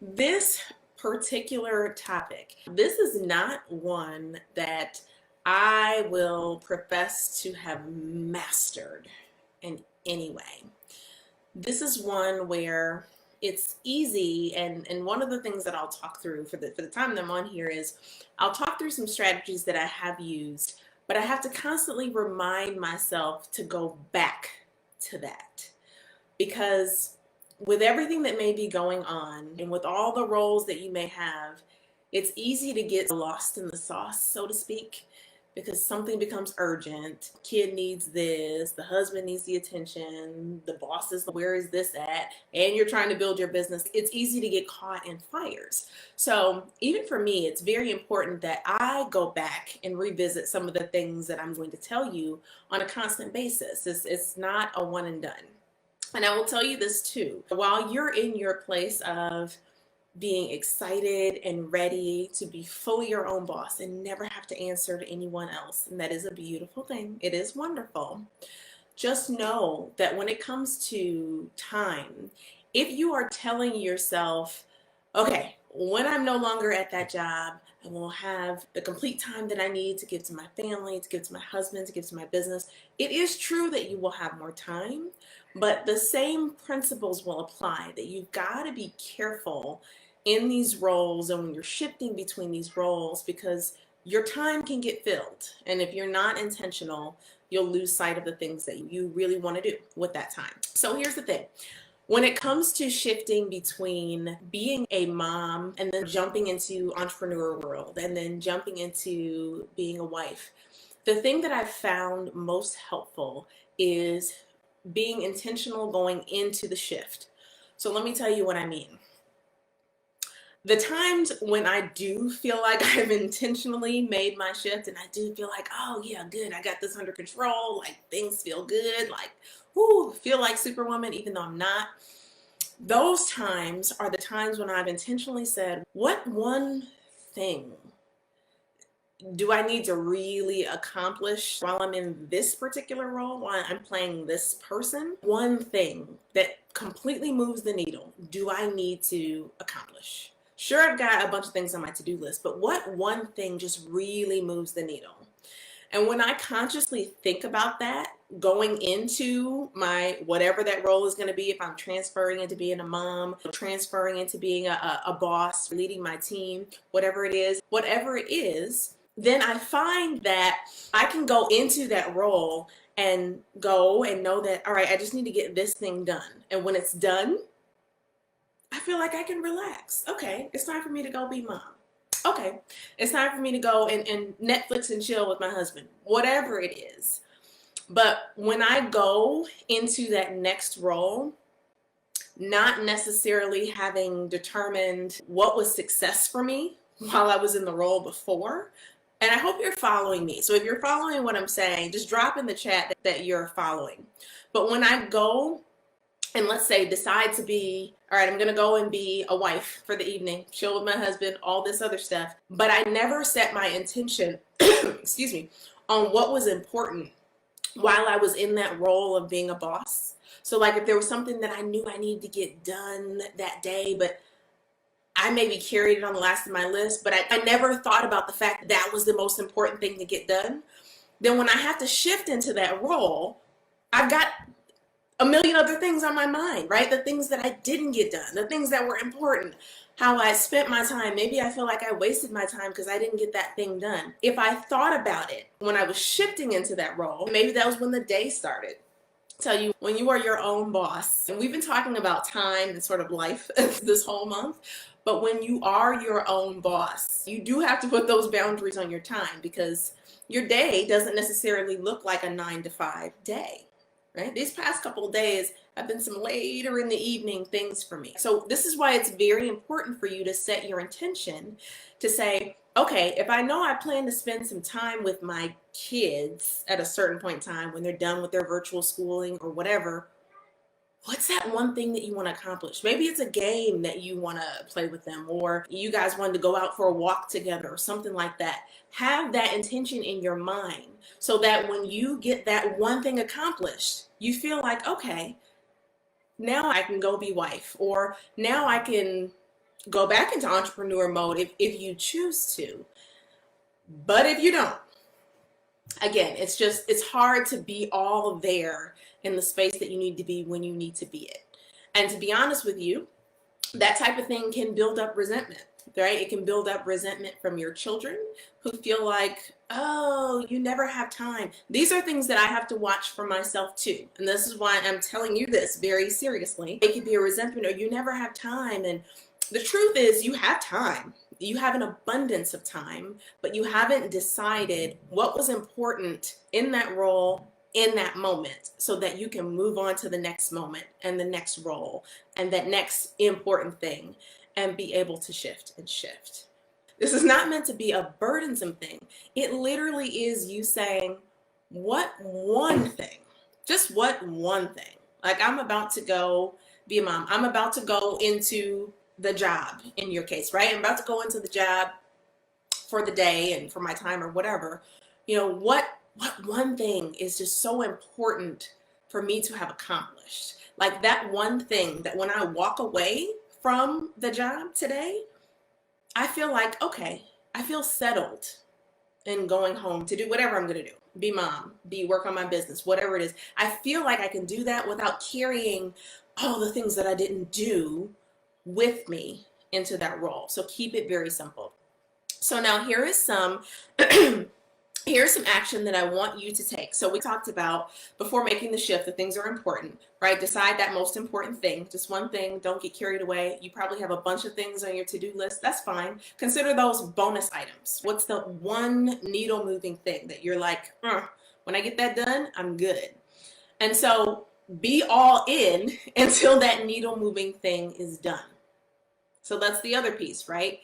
This particular topic, this is not one that I will profess to have mastered in any way. This is one where it's easy, and one of the things that I'll talk through for the time that I'm on here is I'll talk through some strategies that I have used, but I have to constantly remind myself to go back to that because with everything that may be going on and with all the roles that you may have, it's easy to get lost in the sauce, so to speak, because something becomes urgent. Kid needs this, the husband needs the attention, the boss is, where is this at? And you're trying to build your business. It's easy to get caught in fires. So even for me, it's very important that I go back and revisit some of the things that I'm going to tell you on a constant basis. It's not a one and done. And I will tell you this too, while you're in your place of being excited and ready to be fully your own boss and never have to answer to anyone else, and that is a beautiful thing, it is wonderful, just know that when it comes to time, if you are telling yourself, okay, when I'm no longer at that job, I will have the complete time that I need to give to my family, to give to my husband, to give to my business. It is true that you will have more time, but the same principles will apply, that you've got to be careful in these roles and when you're shifting between these roles, because your time can get filled. And if you're not intentional, you'll lose sight of the things that you really want to do with that time. So here's the thing. When it comes to shifting between being a mom and then jumping into entrepreneur world and then jumping into being a wife, the thing that I've found most helpful is being intentional going into the shift. So let me tell you what I mean. The times when I do feel like I've intentionally made my shift and I do feel like, oh yeah, good, I got this under control, like things feel good, like, whoo, feel like Superwoman, even though I'm not. Those times are the times when I've intentionally said, what one thing do I need to really accomplish while I'm in this particular role, while I'm playing this person? One thing that completely moves the needle do I need to accomplish? Sure, I've got a bunch of things on my to-do list, but what one thing just really moves the needle? And when I consciously think about that, going into my whatever that role is going to be, if I'm transferring into being a mom, transferring into being a boss, leading my team, whatever it is, then I find that I can go into that role and go and know that, all right, I just need to get this thing done. And when it's done, I feel like I can relax. Okay, it's time for me to go be mom. Okay, it's time for me to go and Netflix and chill with my husband, whatever it is. But when I go into that next role, not necessarily having determined what was success for me while I was in the role before, and I hope you're following me. So if you're following what I'm saying, just drop in the chat that you're following. But when I go and let's say decide to be, all right, I'm gonna go and be a wife for the evening, chill with my husband, all this other stuff, but I never set my intention, excuse me, on what was important while I was in that role of being a boss. So like if there was something that I knew I needed to get done that day, but I maybe carried it on the last of my list, but I never thought about the fact that that was the most important thing to get done. Then when I have to shift into that role, I've got a million other things on my mind, right? The things that I didn't get done, the things that were important, how I spent my time. Maybe I feel like I wasted my time because I didn't get that thing done. If I thought about it when I was shifting into that role, maybe that was when the day started. Tell you, when you are your own boss, and we've been talking about time and sort of life this whole month, but when you are your own boss, you do have to put those boundaries on your time because your day doesn't necessarily look like a 9 to 5 day. Right? These past couple of days have been some later in the evening things for me. So this is why it's very important for you to set your intention to say, okay, if I know I plan to spend some time with my kids at a certain point in time when they're done with their virtual schooling or whatever, what's that one thing that you want to accomplish? Maybe it's a game that you want to play with them, or you guys wanted to go out for a walk together or something like that. Have that intention in your mind so that when you get that one thing accomplished, you feel like, okay, now I can go be wife, or now I can go back into entrepreneur mode if you choose to. But if you don't, again, it's hard to be all there in the space that you need to be when you need to be it. And to be honest with you, that type of thing can build up resentment, right? It can build up resentment from your children who feel like, oh, you never have time. These are things that I have to watch for myself too. And this is why I'm telling you this very seriously. It could be a resentment, or you never have time. And the truth is, you have time. You have an abundance of time, but you haven't decided what was important in that role in that moment so that you can move on to the next moment and the next role and that next important thing and be able to shift and shift. This is not meant to be a burdensome thing. It literally is you saying, what one thing, just what one thing, like I'm about to go be a mom. I'm about to go into the job in your case, right? I'm about to go into the job for the day and for my time or whatever. You know, what one thing is just so important for me to have accomplished? Like that one thing that when I walk away from the job today, I feel like, okay, I feel settled in going home to do whatever I'm going to do. Be mom, be work on my business, whatever it is. I feel like I can do that without carrying all the things that I didn't do with me into that role. So keep it very simple. So now here is some here's some action that I want you to take. So we talked about before making the shift, the things are important, right? Decide that most important thing, just one thing. Don't get carried away. You probably have a bunch of things on your to-do list. That's fine. Consider those bonus items. What's the one needle moving thing that you're like, when I get that done, I'm good. And so be all in until that needle moving thing is done. So that's the other piece, right?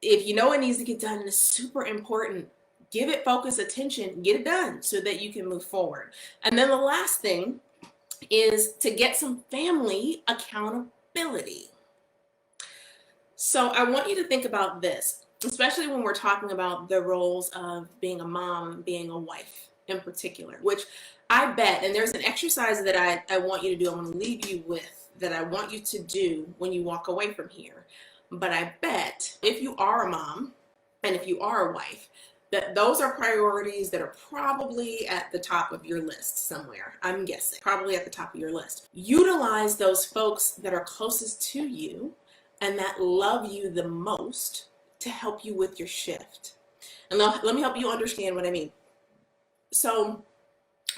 If you know it needs to get done and it's super important, give it focus, attention, get it done so that you can move forward. And then the last thing is to get some family accountability. So I want you to think about this, especially when we're talking about the roles of being a mom, being a wife in particular, which I bet, and there's an exercise that I want you to do, I want to leave you with, that I want you to do when you walk away from here. But I bet if you are a mom and if you are a wife, that those are priorities that are probably at the top of your list somewhere. I'm guessing probably at the top of your list. Utilize those folks that are closest to you and that love you the most to help you with your shift. And let me help you understand what I mean. So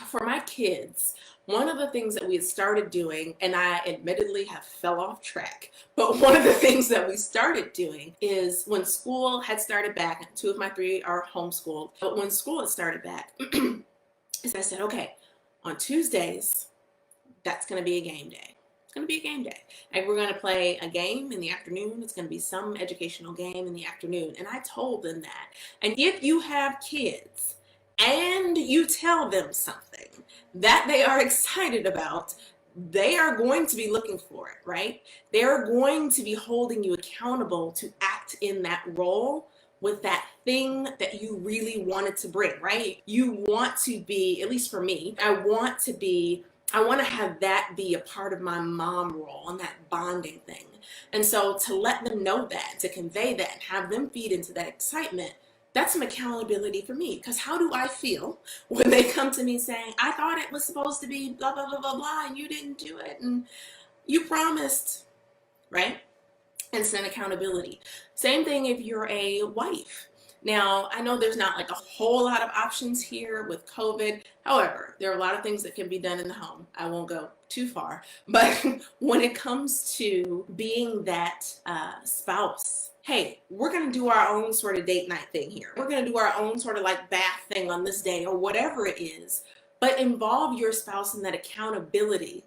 for my kids, one of the things that we had started doing, and I admittedly have fell off track, but one of the things that we started doing is when school had started back, 2 of my 3 are homeschooled, but when school had started back, is I said, okay, on Tuesdays, that's going to be a game day. It's going to be a game day. And we're going to play a game in the afternoon. It's going to be some educational game in the afternoon. And I told them that. And if you have kids and you tell them something that they are excited about, they are going to be looking for it, right? They're going to be holding you accountable to act in that role with that thing that you really wanted to bring, right? You want to be, at least for me, I want to have that be a part of my mom role and that bonding thing. And so to let them know that, to convey that, and have them feed into that excitement, that's some accountability for me. Because how do I feel when they come to me saying, I thought it was supposed to be blah, blah, blah, blah, blah, and you didn't do it, and you promised, right? Instant accountability. Same thing if you're a wife. Now, I know there's not like a whole lot of options here with COVID. However, there are a lot of things that can be done in the home. I won't go too far. But when it comes to being that spouse, hey, we're going to do our own sort of date night thing here. We're going to do our own sort of like bath thing on this day or whatever it is. But involve your spouse in that accountability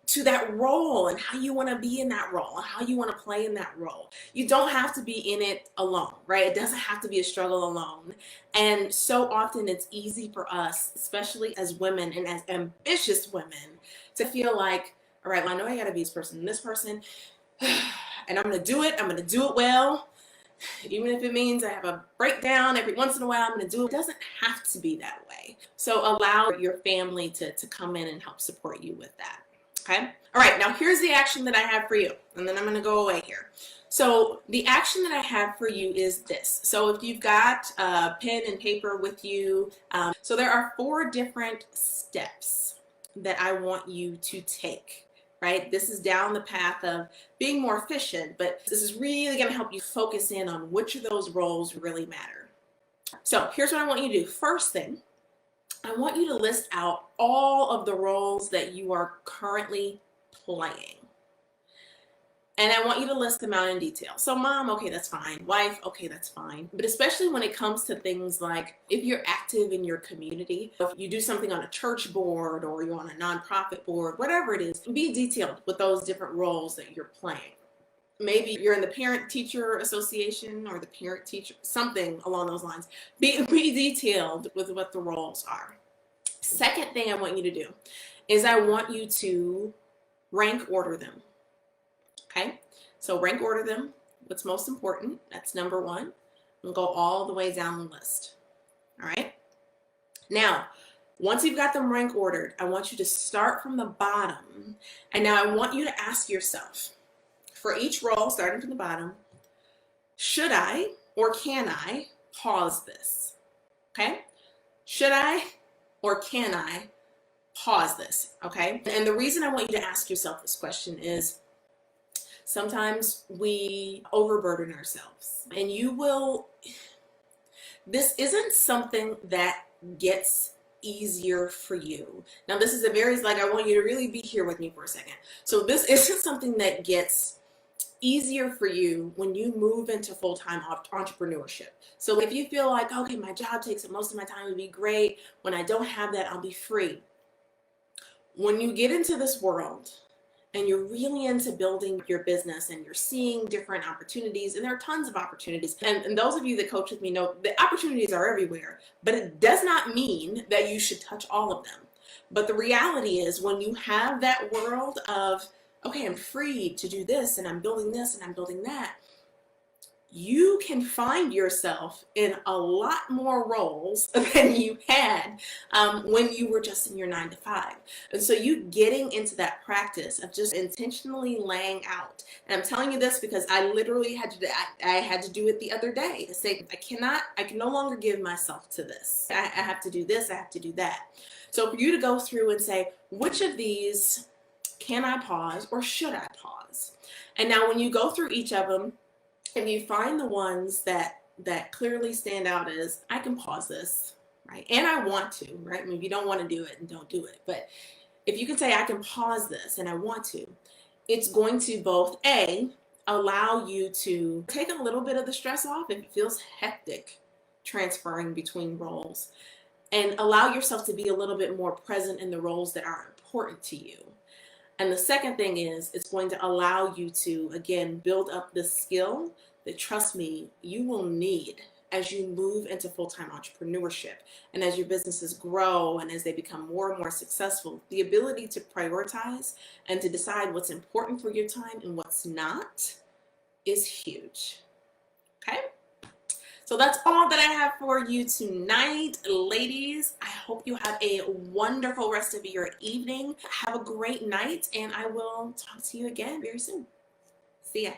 to that role and how you want to be in that role and how you want to play in that role. You don't have to be in it alone, right? It doesn't have to be a struggle alone. And so often it's easy for us, especially as women and as ambitious women, to feel like, all right, well, I know I got to be this person and this person, and I'm going to do it. I'm going to do it well. Even if it means I have a breakdown every once in a while, I'm going to do it. It doesn't have to be that way. So allow your family to come in and help support you with that. Okay. All right. Now here's the action that I have for you. And then I'm going to go away here. So the action that I have for you is this. So if you've got a pen and paper with you, so there are 4 different steps that I want you to take, right? This is down the path of being more efficient, but this is really going to help you focus in on which of those roles really matter. So here's what I want you to do. First thing, I want you to list out all of the roles that you are currently playing. And I want you to list them out in detail. So mom, okay, that's fine. Wife, okay, that's fine. But especially when it comes to things like if you're active in your community, if you do something on a church board or you're on a nonprofit board, whatever it is, be detailed with those different roles that you're playing. Maybe you're in the parent-teacher association or the parent-teacher, something along those lines. Be detailed with what the roles are. Second thing I want you to do is I want you to rank order them. Okay, so rank order them. What's most important? That's number 1. And go all the way down the list. All right. Now, once you've got them rank ordered, I want you to start from the bottom. And now I want you to ask yourself, for each role, starting from the bottom, should I or can I pause this? Okay. Should I or can I pause this? Okay. And the reason I want you to ask yourself this question is sometimes we overburden ourselves, and this isn't something that gets easier for you. Now, this is I want you to really be here with me for a second. So this isn't something that gets easier for you when you move into full-time entrepreneurship. So if you feel like, okay, my job takes up most of my time, it'd be great. When I don't have that, I'll be free. When you get into this world, and you're really into building your business and you're seeing different opportunities, and there are tons of opportunities. And those of you that coach with me know the opportunities are everywhere, but it does not mean that you should touch all of them. But the reality is when you have that world of, okay, I'm free to do this and I'm building this and I'm building that, you can find yourself in a lot more roles than you had when you were just in your 9 to 5. And so you getting into that practice of just intentionally laying out. And I'm telling you this because I literally had to do it the other day to say, I can no longer give myself to this. I have to do this, I have to do that. So for you to go through and say, which of these can I pause or should I pause? And now when you go through each of them, and you find the ones that clearly stand out as, I can pause this, right? And I want to, right? I mean, if you don't want to do it, and don't do it. But if you can say, I can pause this and I want to, it's going to both, A, allow you to take a little bit of the stress off if it feels hectic transferring between roles, and allow yourself to be a little bit more present in the roles that are important to you. And the second thing is, it's going to allow you to, again, build up this skill that, trust me, you will need as you move into full-time entrepreneurship and as your businesses grow and as they become more and more successful. The ability to prioritize and to decide what's important for your time and what's not is huge. Okay? So that's all that I have for you tonight, ladies. I hope you have a wonderful rest of your evening. Have a great night, and I will talk to you again very soon. See ya.